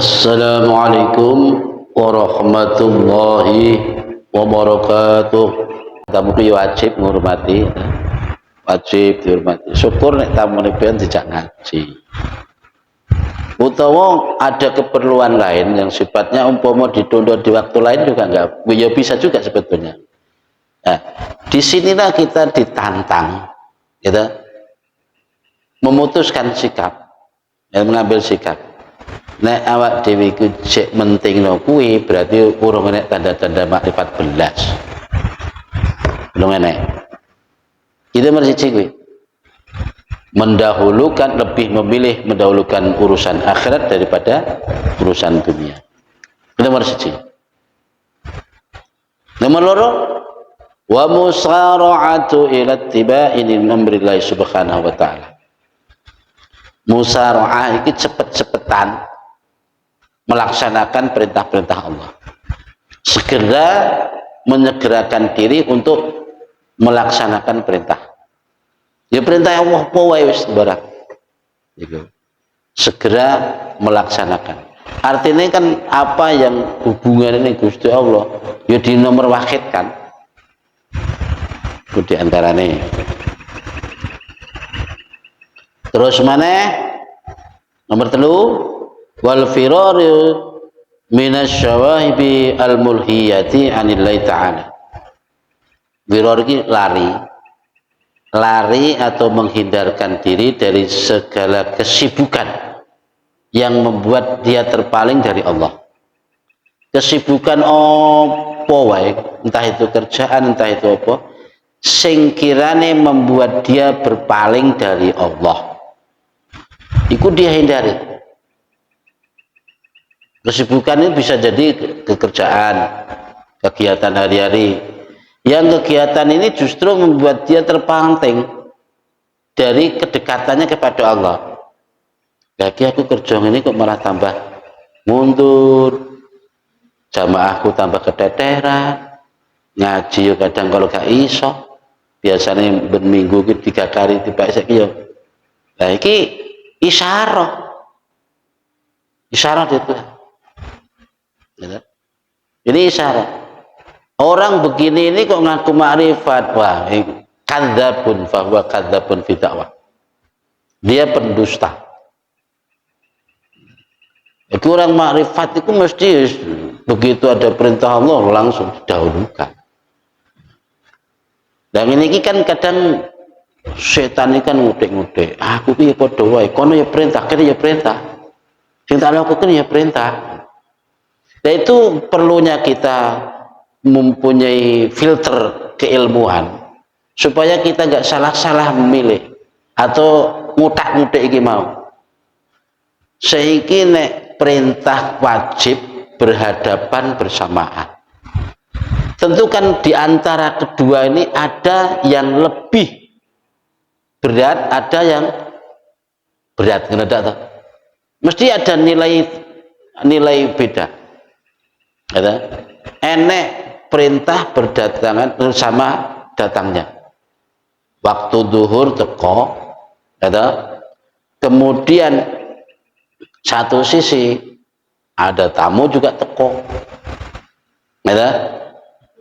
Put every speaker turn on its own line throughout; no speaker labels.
Assalamualaikum warahmatullahi wabarakatuh. Tamu ki wajib menghormati, wajib dihormati. Syukur nek tamu niku tidak ngaji. Utawa ada keperluan lain yang sifatnya umpama ditunda di waktu lain juga enggak, ya bisa juga sebetulnya. Nah, disinilah kita ditantang, gitu, memutuskan sikap, dan mengambil sikap. Nek awak dewi ku cek menting no kuwi berarti urung enek tanda-tanda makrifat belas. Belum enek. Itu bersiji kuwi. Lebih memilih mendahulukan urusan akhirat daripada urusan dunia. Itu nomor siji. Nomor loro, wa musara'atu ila ittiba'i amrillah subhanahu wa ta'ala. Musara'ah iki cepet-cepetan melaksanakan perintah-perintah Allah, segera menyegerakan diri untuk melaksanakan perintah. Ya perintah Allah wae wis barang. Gitu. Segera melaksanakan. Artinya kan apa yang hubungannya Gusti Allah ya di nomor wahidkan. Itu di antarane. Terus mana? Nomor 3, wal firaru minasyawahibi al mulhiyati anillahi ta'ala. Firar ini lari atau menghindarkan diri dari segala kesibukan yang membuat dia terpaling dari Allah. Kesibukan apa wae, entah itu kerjaan, entah itu apa, sing kirane membuat dia berpaling dari Allah, iku dia hindari. Kesibukan ini bisa jadi kekerjaan, kegiatan hari-hari. Yang kegiatan ini justru membuat dia terpancing dari kedekatannya kepada Allah. Lagi aku kerja ini kok malah tambah mundur, jamaahku tambah keteteran, ngaji yo kadang kalau gak iso. Biasanya berminggu ki 3 kali tiba saiki yo. Lah iki isyarah. Isyarah itu. Ini isyarat. Orang begini ini kok ngaku makrifat, wah, kadzabun fahuwa kadzabun fi dakwah. Dia pendusta. Itu orang makrifat itu mesti begitu ada perintah Allah langsung didahulukan. Dan ini kan kadang setan ini kan ngutik-ngutik. Aku ki padha wae, kono ya perintah, kene ya perintah. Sing tak lakukan ya perintah. Dan itu perlunya kita mempunyai filter keilmuan supaya kita nggak salah-salah memilih atau ngutak-ngutik iki mau. Sehingga nek perintah wajib berhadapan bersamaan. Tentu kan di antara kedua ini ada yang lebih berat, ada yang berat, mesti ada nilai beda. Ada enek perintah berdatangan bersama datangnya waktu zuhur teko, ada kemudian satu sisi ada tamu juga teko,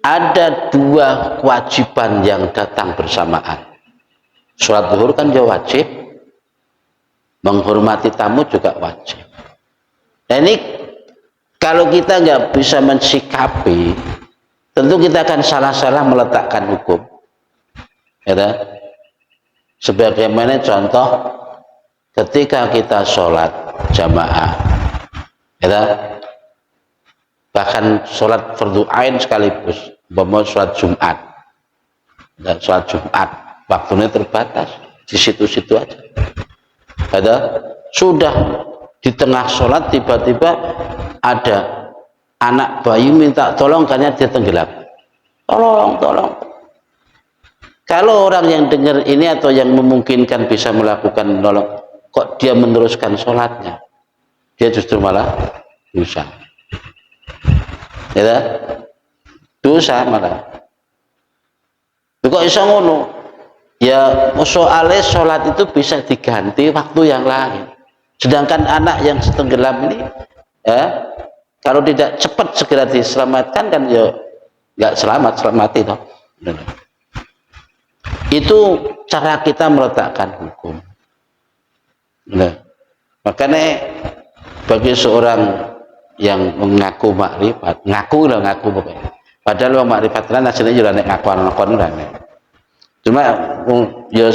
ada 2 kewajiban yang datang bersamaan. Sholat zuhur kan juga wajib, menghormati tamu juga wajib. Dan ini kalau kita nggak bisa mensikapi, tentu kita akan salah-salah meletakkan hukum. Ya, sebagaimana contoh ketika kita sholat jamaah, ya, bahkan sholat fardu ain sekaligus, umpama sholat Jumat, dan sholat Jumat waktunya terbatas di situ-situ aja. Ada sudah di tengah sholat tiba-tiba ada anak bayi minta tolong karena dia tenggelam. Tolong. Kalau orang yang dengar ini atau yang memungkinkan bisa melakukan menolong, kok dia meneruskan sholatnya, dia justru malah dosa. Ya, dosa malah. Kok iso ngono? Ya soalnya sholat itu bisa diganti waktu yang lain. Sedangkan anak yang setenggelam ini ya, kalau tidak cepat segera diselamatkan kan ya nggak selamat mati toh. Itu cara kita meletakkan hukum. Nah, makanya bagi seorang yang mengaku makrifat, ngaku pokoknya. Padahal makrifat kan aslinya juga nek ngakuan kan. Cuma ya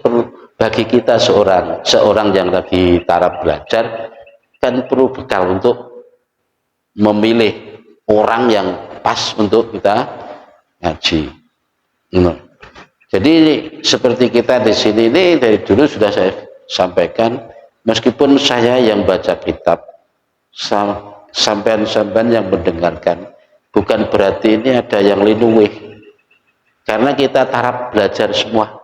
perlu bagi kita seorang yang lagi taraf belajar kan perlu bekal untuk memilih orang yang pas untuk kita ngaji. Jadi seperti kita di sini ini dari dulu sudah saya sampaikan, meskipun saya yang baca kitab, sampean-sampean yang mendengarkan, bukan berarti ini ada yang linuwih, karena kita taraf belajar semua,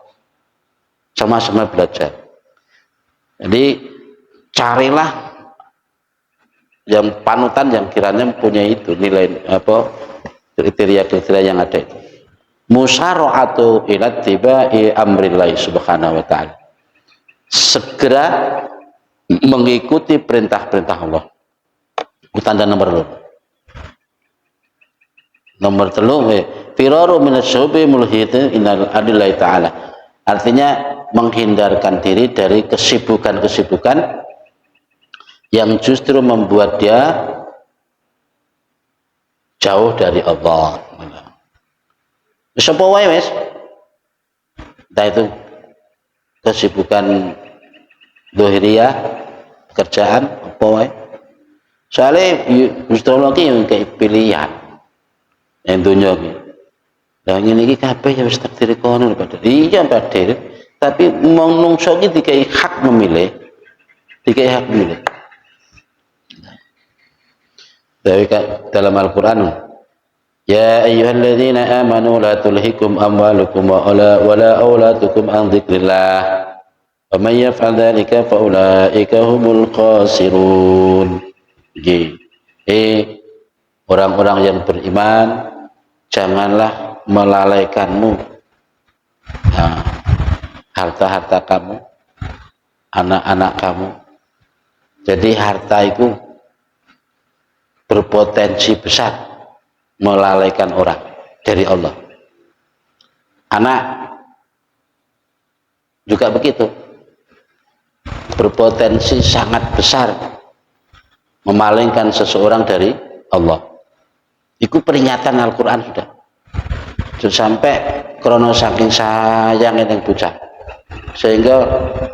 sama-sama belajar. Jadi carilah yang panutan yang kiranya mempunyai itu nilai apa kriteria-kriteria yang ada itu. Musara'atu ila tibai amrillahi subhanahu wa ta'ala, segera mengikuti perintah-perintah Allah. Tanda nomor 3 firaru minasyubi mulhidin innal adillahi ta'ala, artinya menghindarkan diri dari kesibukan-kesibukan yang justru membuat dia jauh dari Allah. Sapa wae wis. Entah itu kesibukan dohiriyah, pekerjaan, apa wae. Soalnya justru lagi yang kayak pilihan yang dunia ini. Lah ngene iki kabeh ya wis takdir kono padahal. Iya padahal, tapi menungso iki dikai hak memilih. Dikai hak memilih. Dalam Al-Qur'an, ya ayyuhalladzina amanu la tulhikum amwalukum wala auladukum an dzikrillah wa may yaf'al dzalika fa ulaika humul khasirun. Orang-orang yang beriman, janganlah melalaikanmu harta-harta kamu, anak-anak kamu. Jadi harta itu berpotensi besar melalaikan orang dari Allah. Anak juga begitu, berpotensi sangat besar memalingkan seseorang dari Allah. Itu peringatan Al-Quran sudah. Sampai krono saking sayangnya yang bocah, sehingga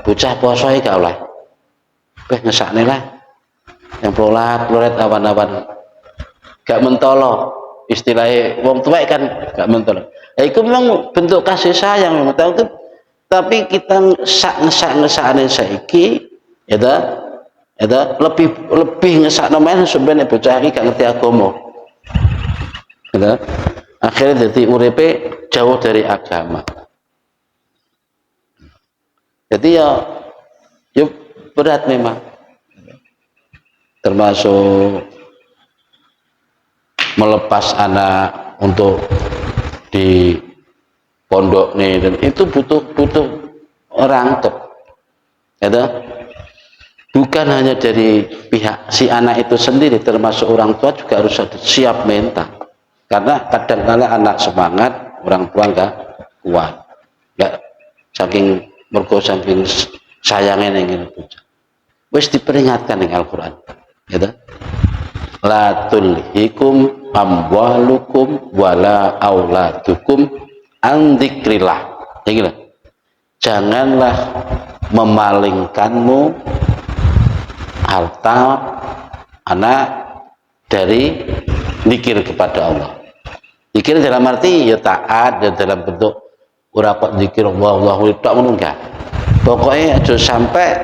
bocah poso gak oleh. Ngesakne lah, yang pelolat awan-awan, gak mentolo. Istilahnya wong tua kan gak mentolo. Itu memang bentuk kasih sayang memang tahu tuh. Tapi kita ngesak-ngesakne saiki, ya lebih ngesak namanya sebenarnya bocah iki gak ngerti agama. Ya, akhirnya jadi uripe jauh dari agama. Jadi ya berat memang, termasuk melepas anak untuk di pondok nih, dan itu butuh orang tuh, ya, bukan hanya dari pihak si anak itu sendiri, termasuk orang tua juga harus siap mental, karena kadang-kala anak semangat, orang tua enggak kuat, enggak saking sayangnya yang bocah. Wis diperingatkan dengan Al-Quran, ya, la tulhikum amwalukum wala auladukum an dzikrillah. Janganlah memalingkanmu harta anak dari zikir kepada Allah. Zikir dalam arti ya taat, dan dalam bentuk ora kok zikir Allah tak menunggah. Pokoknya aja sampai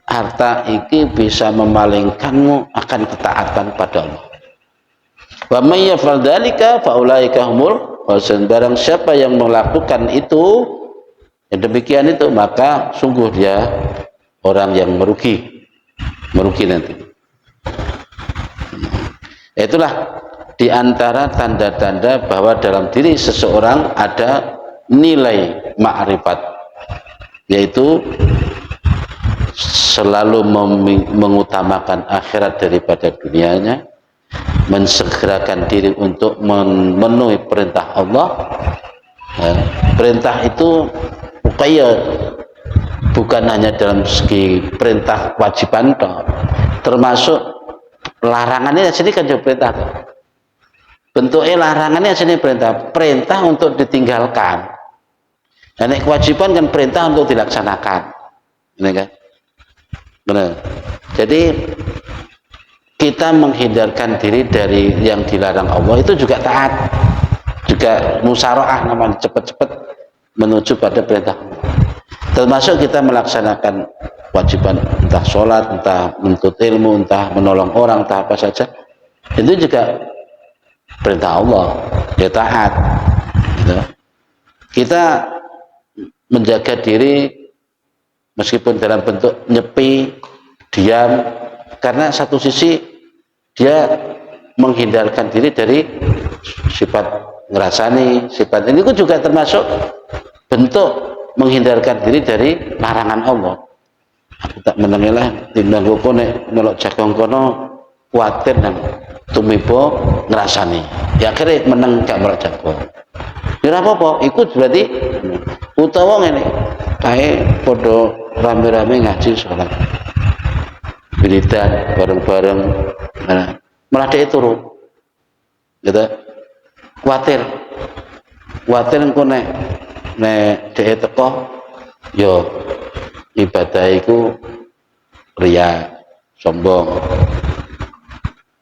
harta iki bisa memalingkanmu akan ketaatan pada Allah. Wa may yaf'al dzalika fa ulaika humul khasirun. Barang siapa yang melakukan itu, yang demikian itu, maka sungguh dia orang yang merugi nanti. Itulah di antara tanda-tanda bahwa dalam diri seseorang ada nilai ma'rifat, yaitu selalu mengutamakan akhirat daripada dunianya, mensegerakan diri untuk memenuhi perintah Allah. Perintah itu bukan hanya dalam segi perintah kewajiban, termasuk larangannya sini kan juga perintah. Bentuknya larangannya sini perintah untuk ditinggalkan. Dan kewajiban kan perintah untuk dilaksanakan, ini kan, benar. Jadi kita menghindarkan diri dari yang dilarang Allah itu juga taat, juga musyarakah, namanya cepat-cepat menuju pada perintah. Termasuk kita melaksanakan kewajiban, entah sholat, entah menuntut ilmu, entah menolong orang, entah apa saja, itu juga perintah Allah, ya taat. Gitu. Kita menjaga diri meskipun dalam bentuk nyepi, diam, karena satu sisi dia menghindarkan diri dari sifat ngerasani, sifat ini juga termasuk bentuk menghindarkan diri dari larangan Allah. Aku tak menengilah timbang koko nek melok jakong kono kuatir nang tumibo ngerasani, ya akhirnya meneng gak melok jakong. Ya apa-apa, ikut berarti utawa ngene kae padha rame-rame ngaji sholat wiridan bareng-bareng, malah dia turun gitu, khawatir engko nek dia teko yo ibadah iku riya, sombong,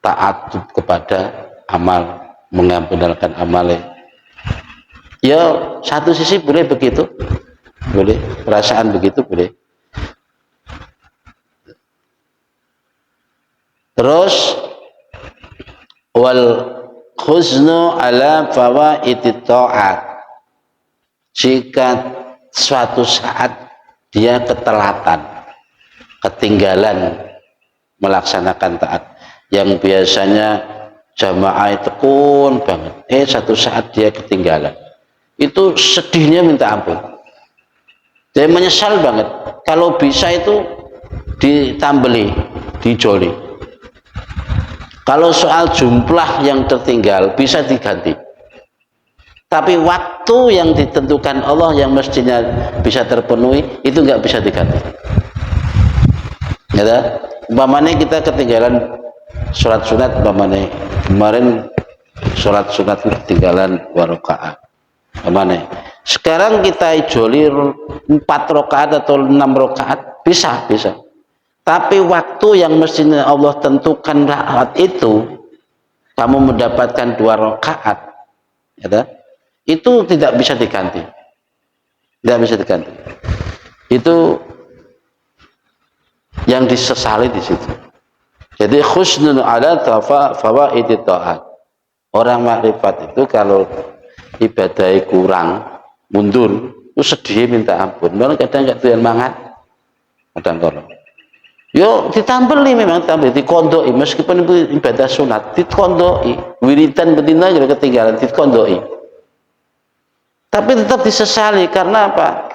taat kepada amal, mengandalkan amale. Ya satu sisi boleh begitu, boleh perasaan begitu boleh. Terus wal khuznu ala fawaidit ta'at, jika suatu saat dia ketelatan, ketinggalan melaksanakan taat, yang biasanya jamaah tekun banget, satu saat dia ketinggalan, itu sedihnya minta ampun, dia menyesal banget. Kalau bisa itu ditambeli, dijoli. Kalau soal jumlah yang tertinggal bisa diganti, tapi waktu yang ditentukan Allah yang mestinya bisa terpenuhi itu nggak bisa diganti. Ya, umpamanya kita ketinggalan sholat sunat, umpamanya kemarin sholat sunat ketinggalan 2 rakaat, umpamanya sekarang kita ijoli 4 rakaat atau 6 rakaat bisa. Tapi waktu yang mestinya Allah tentukan rakaat itu kamu mendapatkan 2 rakaat, ya, itu tidak bisa diganti, itu yang disesali di situ. Jadi khusnun ala fawaidit ta'at, orang makrifat itu kalau ibadahnya kurang, mundur, itu sedih minta ampun. Malah kadang nggak doyan mangan, kadang tolong. Yo ditambeli, memang tambeli, dikondoi, meskipun itu ibadah sunat, dikondoi, wiridan betina juga ketinggalan, dikondoi. Tapi tetap disesali, karena apa?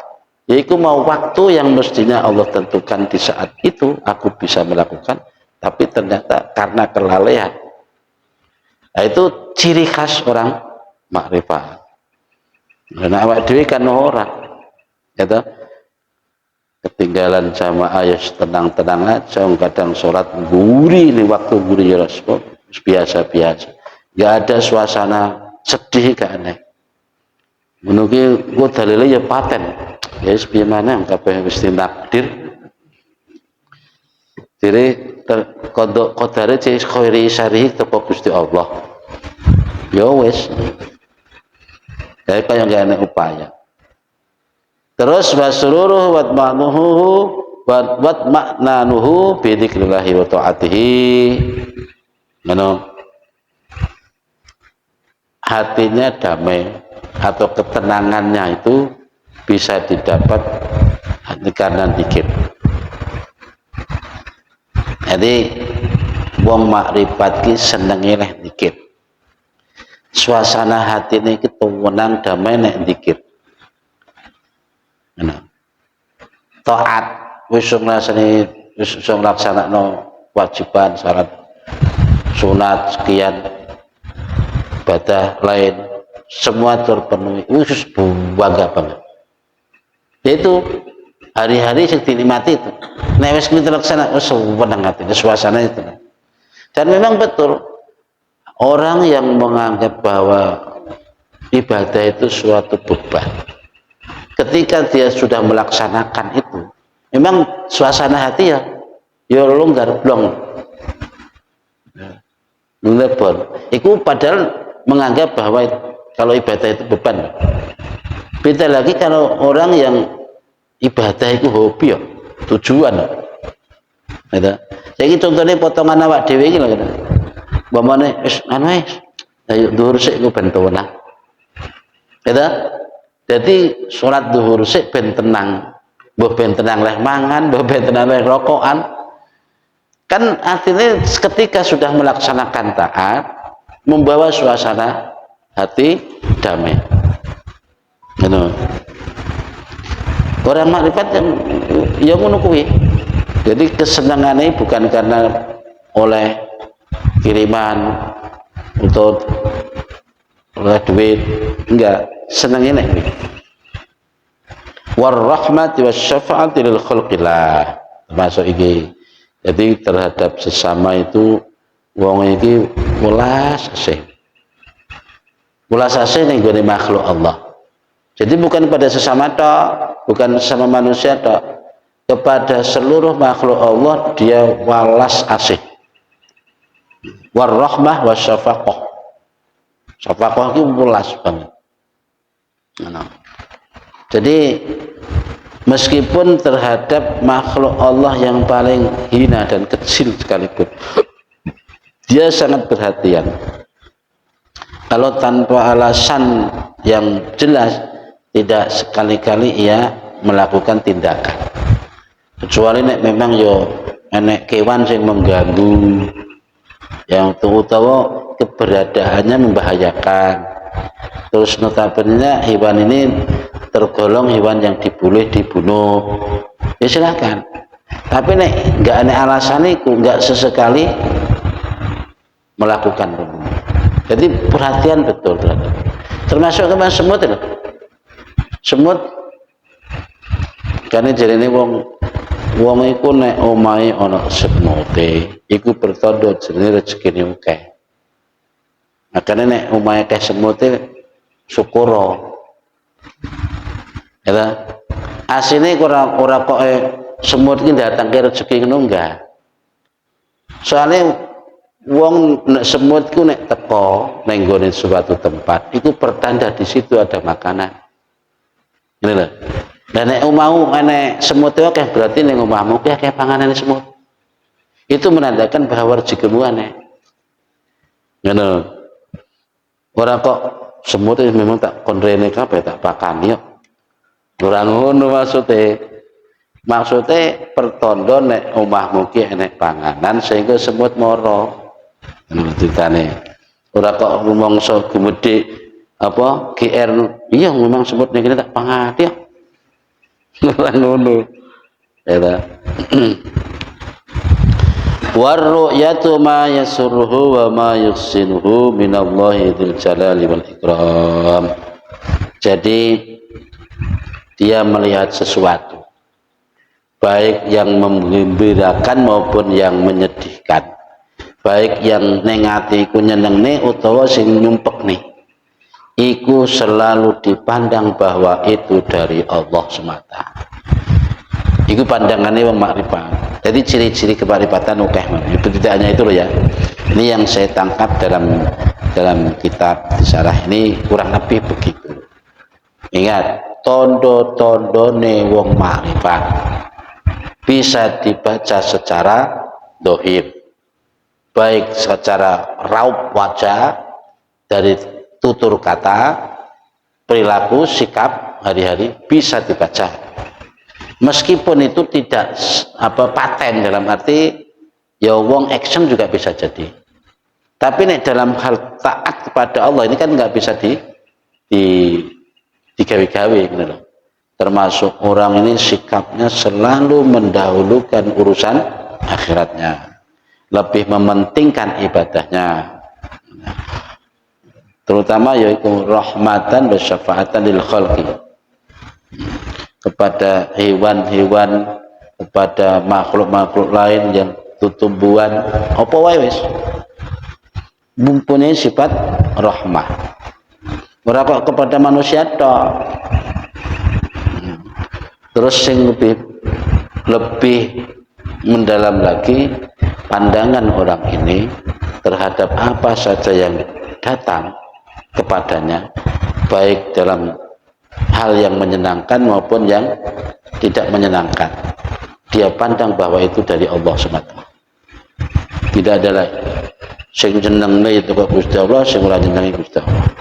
Yaitu mau waktu yang mestinya Allah tentukan di saat itu aku bisa melakukan, tapi ternyata karena kelalaian. Nah, itu ciri khas orang makrifat. Karena awak dewi kan orang, gitu. Ketinggalan jamaah ya tenang-tenang aja, kadang sholat guri ini waktu guri ya Rasul, biasa-biasa, gak ada suasana sedih, gak aneh. Menurut gue dalilnya ya paten, ya sebagaimana yang kabeh mesti takdir. Jadi kodok kodare cek khairi syarih teko Gusti Allah. Ya wes, kayak gak ada upaya. Terus wasruruhu wat maknanuhu bi dzikrillah wa taatihi. Hatinya damai atau ketenangannya itu bisa didapat karena zikir. Jadi wong makrifat ki senenge leh zikir. Suasana hatine ki tenang damai nek zikir. Taat wis ngrasani iso nglaksanakno kewajiban syarat sunat sekian ibadah lain semua terpenuhi, khusus bangga banget. Itu hari-hari yang dinikmati itu. Nek wis terlaksana wis seneng hati, suasana itu. Dan memang betul orang yang menganggap bahwa ibadah itu suatu beban, ketika dia sudah melaksanakan itu, memang suasana hati ya longgar blong. Lebon. Iku padahal menganggap bahwa kalau ibadah itu beban. Beda lagi kalau orang yang ibadah itu hobi ya, tujuan. Gitu. Jadi contohnya potongan awak dhewe iki lho. Bapakne wis anu wis ayo dhuwur sik ku ben tenang. Gitu. Jadi salat dhuwur sik ben tenang. Mbah ben tenang leh mangan, mbah ben tenang leh rokokan. Kan artinya ketika sudah melaksanakan taat, membawa suasana hati damai. Gitu. Orang makrifat yang ngono kuwi. Jadi kesenangannya bukan karena oleh kiriman untuk oleh duit, enggak, senangnya nek. War rahmati wasyafa'ati lil khalqillah. Termasuk iki. Jadi terhadap sesama itu wong iki welas asih. Welas asih ning gone makhluk Allah. Jadi bukan pada sesama tok, bukan sesama manusia tok, kepada seluruh makhluk Allah dia walas asih. War rahmah wasyafaqah. Syafaqah itu welas banget. Nah. Jadi meskipun terhadap makhluk Allah yang paling hina dan kecil sekalipun, dia sangat perhatian. Kalau tanpa alasan yang jelas, tidak sekali-kali ia melakukan tindakan. Kecuali nek memang yo enek kewan yang mengganggu, yang terutama keberadaannya membahayakan. Terus notabene hewan ini tergolong hewan yang boleh dibunuh, ya silakan. Tapi nek nggak ada alasan itu, nggak sesekali melakukan pembunuhan. Jadi perhatian betul terhadap. Termasuk kemarin semut itu. Semut karena jadi ini wong iku nek omahe ana semute, iku pertanda jenenge rezekine akeh. Makanya nek omahe akeh semute syukura. Ya, asine ora kok semut iki datang ke rezeki ngono enggak. Soalnya wong nek semut ku nek teko ning gone suatu tempat, itu pertanda di situ ada makanan. Ini lho. Dan nek omahmu enek semut akeh berarti ning omahmu ki akeh panganan semut. Itu menandakan bahwa rezekimu aneh. Ngono. Ora kok semut itu memang tak konrene kabeh tak pakani kok. Ora ngono maksude. Maksude pertanda nek omahmu ki enek panganan sehingga semut mara. Ngono ditane. Ora kok rumangsa gumedhe apa GR iya memang semut nek tak pangati kok. Ora ngono. Ya. War ru'yatu ma yasurruhu wa ma yuhsinuhu minallahi dzil jalali wal ikram. Jadi dia melihat sesuatu baik yang menggembirakan maupun yang menyedihkan, baik yang ning ati iku nyenengne utawa sing nyumpekne, iku selalu dipandang bahwa itu dari Allah semata. Itu pandangannya wong makrifat. Jadi ciri-ciri kemarifatan akeh. Tidak hanya itu loh ya. Ini yang saya tangkap dalam kitab Syarah ini kurang lebih begitu. Ingat, tondo-tondone wong makrifat bisa dibaca secara dohir, baik secara raut wajah dari tutur kata, perilaku, sikap hari-hari bisa dibaca. Meskipun itu tidak paten dalam arti ya wong action juga bisa jadi. Tapi nih dalam hal taat kepada Allah ini kan nggak bisa digawe-gawe gitu loh. termasuk orang ini sikapnya selalu mendahulukan urusan akhiratnya, lebih mementingkan ibadahnya, terutama yaitu rahmatan wa syafaatan lil khalqi, kepada hewan-hewan, kepada makhluk-makhluk lain yang tumbuhan apa wae wis mempunyai sifat rahmah. Ora kok kepada manusia tok. Terus yang lebih mendalam lagi pandangan orang ini terhadap apa saja yang datang kepadanya, baik dalam hal yang menyenangkan maupun yang tidak menyenangkan, dia pandang bahwa itu dari Allah semata. Tidak ada lagi sing jenenge itu kok Gusti Allah, sing ora jenenge Gusti Allah.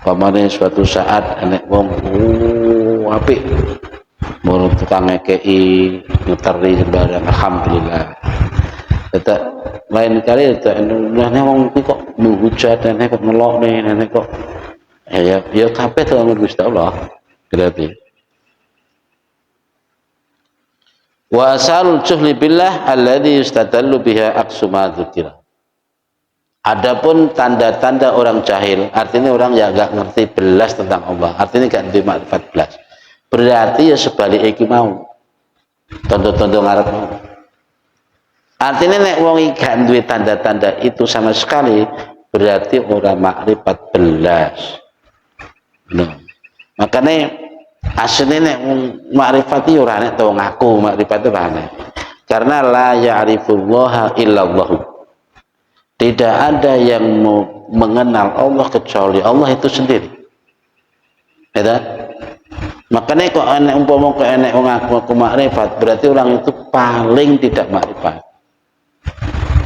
Pamane suatu saat enek wong apik mau tukang ngekei nguteri sembarang, alhamdulillah. Tetap lain kali nenek wong iki kok menghujat, nenek kok nelok nih, nenek kok ya kabeh to Gusti Allah berarti. Wa asalul juhli billah alladhi yustadallu biha aqsu ma dzukira. Adapun tanda-tanda orang jahil, artinya orang yang enggak ngerti belas tentang Allah, artinya enggak ngerti makrifat belas. Berarti ya sebaliknya iki mau tondo-tondo ngarep mau. Artinya nek wong iki gak duwe tanda-tanda itu sama sekali, berarti orang makrifat belas. Nah, makanya asline nek makrifat iki ora nek to ngaku makrifat ora nek. Karena la ya'rifullaha illallah. Tidak ada yang mengenal Allah kecuali Allah itu sendiri. Ya. Makanya kok enek umpama kok enek wong aku makrifat, berarti orang itu paling tidak makrifat.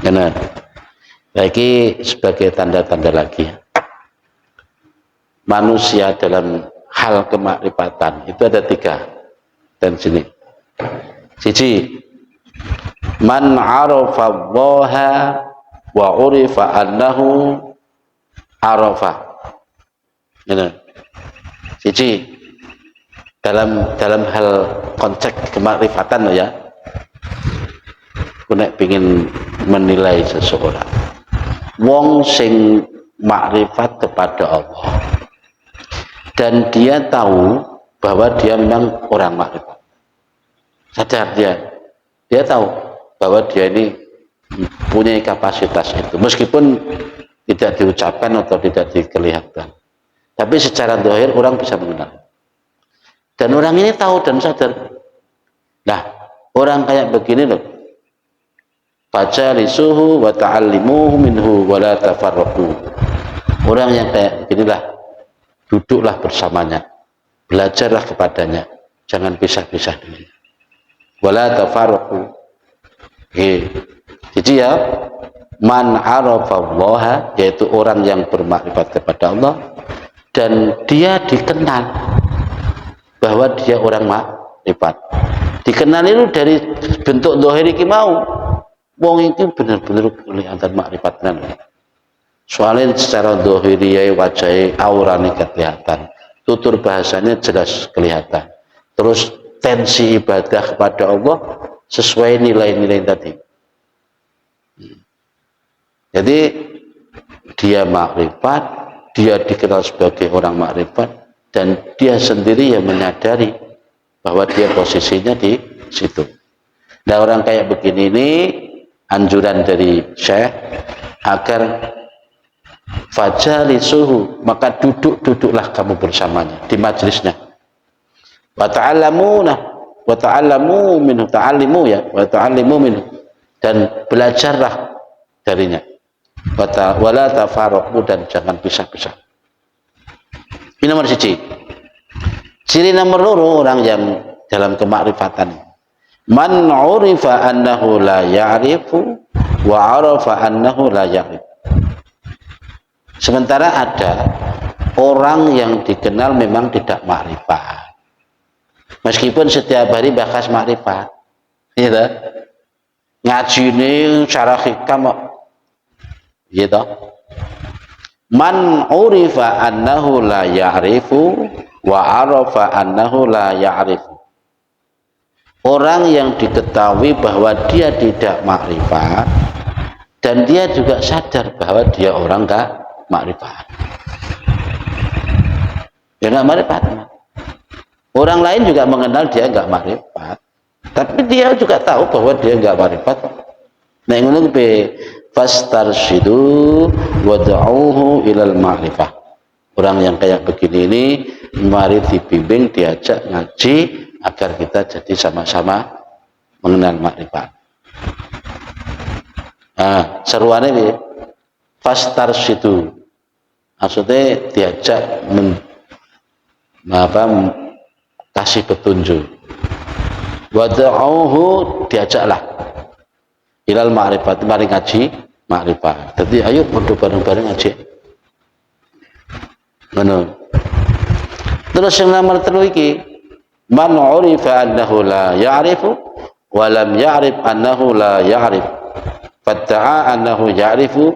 Benar. Lagi sebagai tanda-tanda lagi. Manusia dalam hal kemakrifatan itu ada 3. Dan sini. Siji, man arafa Allaha wa urifa annahu arafa. Benar. Siji, dalam hal konteks kemakrifatan ya, aku nek pingin menilai seseorang, wong sing makrifat kepada Allah dan dia tahu bahwa dia memang orang makrifat, sadar dia tahu bahwa dia ini punya kapasitas itu, meskipun tidak diucapkan atau tidak dikelihatan, tapi secara zahir orang bisa mengenal. Dan orang ini tahu dan sadar. Nah, orang kayak begini loh. Fajalisuhu wa ta'allimuhu minhu wa la tafarraqu. Orang yang kayak beginilah, duduklah bersamanya, belajarlah kepadanya, jangan pisah-pisah dulu. Wa la tafarraqu. Jadi ya, man arafa Allah, yaitu orang yang bermakrifat kepada Allah dan dia dikenal bahwa dia orang makrifat. Dikenal itu dari bentuk zahir iki mau. Wong itu benar-benar kelihatan makrifat tenan. Soalnya secara zahiriyah wajahnya aurane kelihatan. Tutur bahasanya jelas kelihatan. Terus tensi ibadah kepada Allah sesuai nilai-nilai tadi. Jadi dia makrifat, dia dikenal sebagai orang makrifat, dan dia sendiri yang menyadari bahwa dia posisinya di situ. Nah, orang kayak begini ini anjuran dari Syekh agar fajalisuhu, maka duduklah kamu bersamanya di majelisnya. Wa ta'allamu minhu, ta'allimu ya, wa ta'allimu minhu, dan belajarlah darinya. Wa la tafarraqu, dan jangan pisah-pisah. Ini nomor 1. Ciri nomor 2 orang yang dalam kemakrifatan. Man urifa annahu la ya'rifu wa arafa annahu la ya'rif. Sementara ada orang yang dikenal memang tidak makrifat. Meskipun setiap hari bahas makrifat. Gitu. Ngaji ini cara hikam kok. Gitu. Man urifa annahu la ya'rifu wa arafa annahu la ya'rifu. Orang yang diketahui bahwa dia tidak makrifat dan dia juga sadar bahwa dia orang enggak makrifat. Dia enggak makrifat. Orang lain juga mengenal dia enggak makrifat, tapi dia juga tahu bahwa dia enggak makrifat. Nah, ngono kuwi fastarsyidu wad'uhu ilal ma'rifah. Orang yang kayak begini ini mari dibimbing, diajak ngaji agar kita jadi sama-sama mengenal makrifat. Nah, seruannya ini fastarsyidu. Maksudnya diajak kasih petunjuk. Wad'uhu, diajaklah ilal ma'rifat, mari ngaji makrifat. Jadi ayo podo bareng-bareng ngaji. Ngono. Terus yang nomor 3 iki, man urifa annahu la ya'rifu wa lam ya'rif annahu la ya'rif fatta'a annahu ya'rifu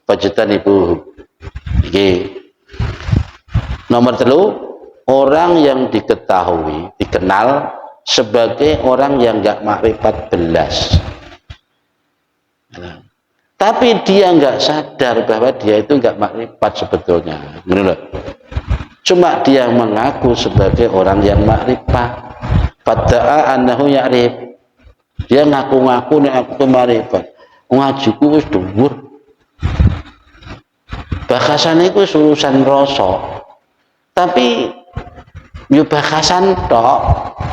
fajtanibuhu. Iki nomor 3, orang yang diketahui, dikenal sebagai orang yang enggak makrifat belas. Tapi dia enggak sadar bahwa dia itu enggak makrifat sebetulnya. Benar. Cuma dia mengaku sebagai orang yang makrifat. Fada'a annahu ya'rif. Dia ngaku-ngaku nek aku makrifat. Ngajiku wis dhuwur. Bahasane iku urusan rasa. Tapi yo bahasan tok,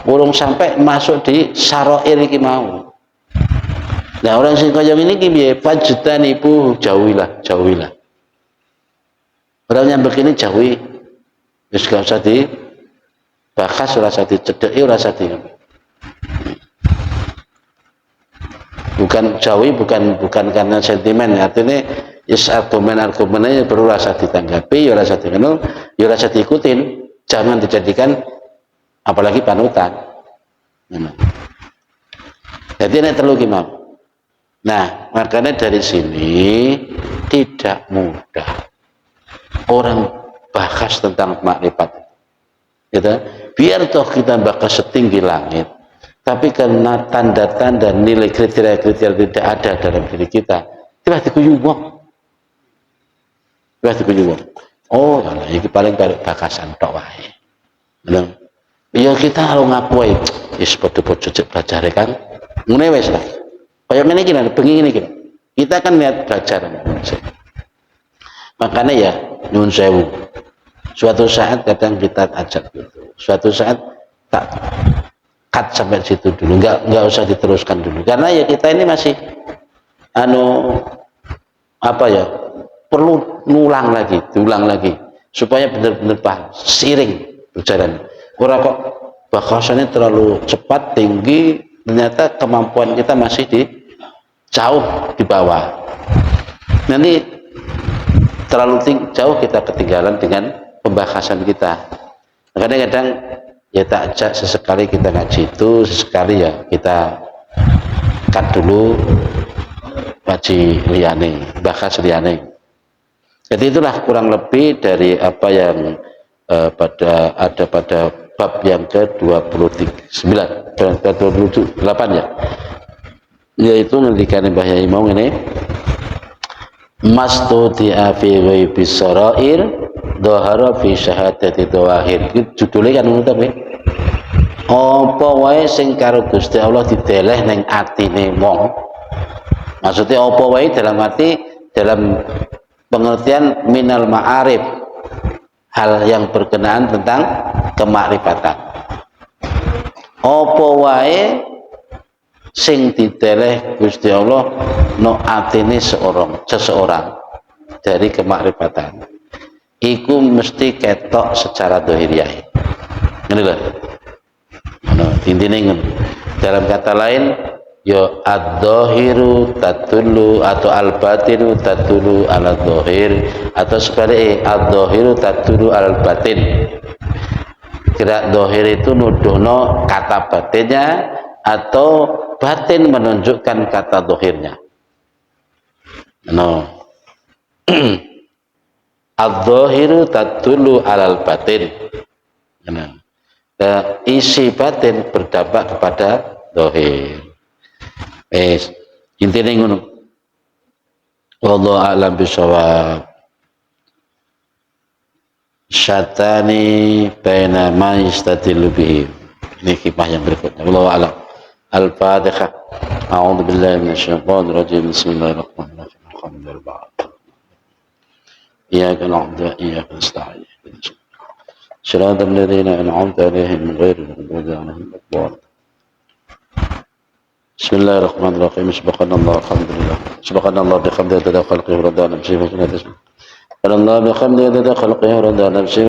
urung sampai masuk di syara'ir iki mau. Nah, orang sing kaya ngene iki piye? Fajtanibu, jauhilah. Orang yang begini jauhi. Wis gak usah dibahas, ora usah dicedheki, ora usah di. Bukan jauhi, bukan karena sentimen, artinya is argumen-argumennya perlu rasa ditanggapi, ya rasa dikenal, ya rasa diikutin, jangan dijadikan apalagi panutan. Jadi ini terlalu gimana? Nah, makanya dari sini tidak mudah orang bahas tentang makrifat, gitu. Biar toh kita bahas setinggi langit, tapi karena tanda-tanda nilai kriteria-kriteria tidak ada dalam diri kita, tiba-tiba dikuyuwong. Oh, ini paling bakasan tok wae. Ya kita kalau ngaku wis padha-padha cek belajar kan. Ngene wis lah. Kaya ngene iki lho, bengi ngene iki. Kita kan lihat belajar. Makanya ya nyuwun sewu. Suatu saat kadang kita ajak gitu. Suatu saat tak cut sampai situ dulu, enggak usah diteruskan dulu. Karena ya kita ini masih perlu diulang lagi supaya benar-benar paham, seiring berjalan. Ora kok bahasanya terlalu cepat tinggi, ternyata kemampuan kita masih jauh di bawah. Nanti terlalu jauh kita ketinggalan dengan pembahasan kita. Kadang-kadang ya tak ajak sesekali kita ngaji itu, sesekali ya kita cut dulu ngaji liyane, bahas liyane. Jadi itulah kurang lebih dari apa yang pada bab yang ke-29 dan ke-28 ya, yaitu ngendikane Mbah Yai mau ngene, mastudi'a fi ghaibis sarair dhahara fi syahadati dhawahir. Judulnya kan ngono ta, apa wae sing karo Gusti Allah dideleh ning atine wong. Maksudnya apa wae dalam arti dalam pengertian minal ma'arif, hal yang berkenaan tentang kemakrifatan. Apa wae sing dideleh Gusti Allah no atine seseorang dari kemakrifatan, iku mesti ketok secara dohiriyah. Ngene lho. Intine ngono. Dalam kata lain, yo ad-dhahiru tatulu atau al-batinu tatulu ala dhahir, atau sebaliknya ad-dhahiru tatulu al-batin. Gerak dhahir itu nuduhno kata batinnya, atau batin menunjukkan kata dhahirnya. Ad-dhahiru tatulu alal batin. Nah, isi batin berdampak kepada dohir. Intinya ngono. Wallahu a'lam bishawab. Syatani baina ma yastadillu bihi. Ini hikmah yang berikutnya. Wallahu a'lam. Al-Fatihah. A'udzu billahi minasyaitonir rajim. Bismillahirrahmanirrahim. Alhamdulillah. Iyyaka na'budu wa iyyaka nasta'in. Shiratal ladzina an'amta 'alaihim ghairil maghdubi 'alaihim waladdallin. Bismillahirrahmanirrahim. Subhanallah alhamdulillah. Subhanallah bihamdihi wa khalqihi wa rada nafsihi wa zinata. Subhanallah bihamdihi wa khalqihi wa rada nafsihi.